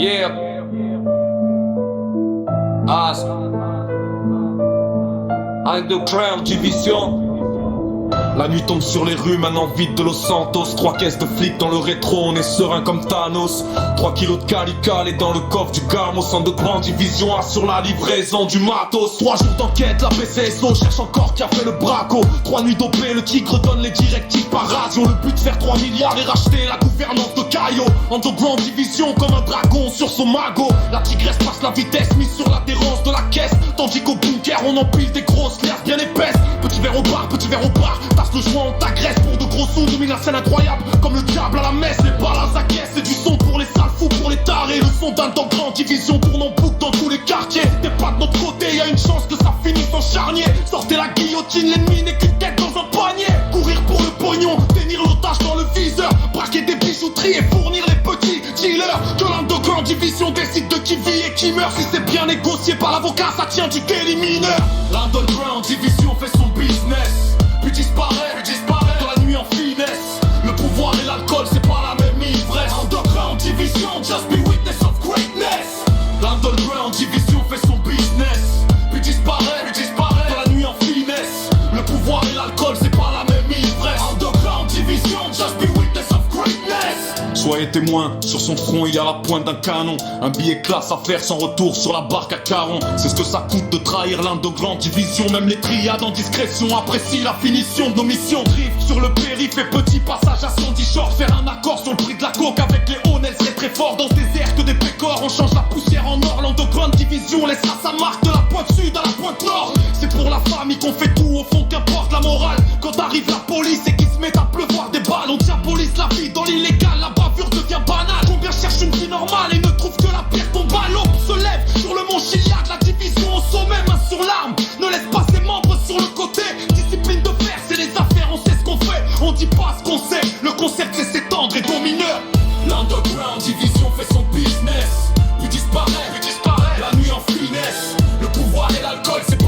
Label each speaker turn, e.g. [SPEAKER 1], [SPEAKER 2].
[SPEAKER 1] Yeah. As Underground Division. La nuit tombe sur les rues, maintenant vide de Los Santos. 3 caisses de flics dans le rétro, on est serein comme Thanos. 3 kilos de calical et dans le coffre du Gamos. Underground Division assure la livraison du matos. 3 jours d'enquête, la PCSO cherche encore qui a fait le braco. 3 nuits dopées, le tigre donne les directives par radio. Le but de faire 3 milliards et racheter la gouvernance de Caio. Underground Division comme un dragon sur son magot. La tigresse passe la vitesse, mise sur l'adhérence de la caisse. Tandis qu'au bunker on empile des grosses lèvres bien épaisses. Petit verre au bar, tasse le joint, on t'agresse pour de gros sous. Domine la scène incroyable, comme le diable à la messe. Les balles à caisse, c'est du son pour les sales fous, pour les tarés. Le son d'Underground Division tourne en boucle dans tous les quartiers. T'es pas de notre côté, y'a une chance que ça finisse en charnier. Sortez la guillotine, l'ennemi n'est qu'une tête dans un panier. Courir pour le pognon, tenir l'otage dans le viseur. Braquer des bijouteries et fournir les petits dealers. Que l'Underground Division décide de qui vit et qui meurt. Si c'est bien négocié par l'avocat, ça tient du délit mineur. L'Underground Division fait son business, puis disparaît dans la nuit en finesse. Le pouvoir et l'alcool, c'est pas la même ivresse. Underground Division, just be witness of greatness. L'Underground Division fait son business, puis disparaît dans la nuit en finesse. Le pouvoir et l'alcool, c'est pas la même ivresse. Underground Division, just be witness of greatness. Soyez témoins, sur son front il y a la pointe d'un canon. Un billet classe à faire sans retour sur la barque à Caron. C'est ce que ça coûte de trahir l'Underground Division. Même les triades en discrétion apprécient la finition de nos missions. Drift sur le périph' et petit passage à 110 shorts. Faire un accord sur le prix de la coke avec les honnêtes serait très fort. Dans ce désert que des pécores, on change la poussière en or. L'Underground Division laissera sa marque de la pointe sud à la pointe nord. C'est pour la famille qu'on fait tout, au fond qu'importe la morale. Quand arrive la police et qu'il se met à pleuvoir des balles, on diabolise la vie dans l'illégal, la bavure devient banale. Combien cherchent une vie normale et ne trouvent que la pierre tombe à l'aube. Se lève sur le mont Chiliad, la division au sommet, main sur l'arme. Ne laisse pas ses membres sur le côté. Discipline de fer, c'est les affaires, on sait ce qu'on fait. On dit pas ce qu'on sait, le concept c'est s'étendre et domineur. L'Underground Division fait son business, puis disparaît la nuit en finesse. Le pouvoir et l'alcool, c'est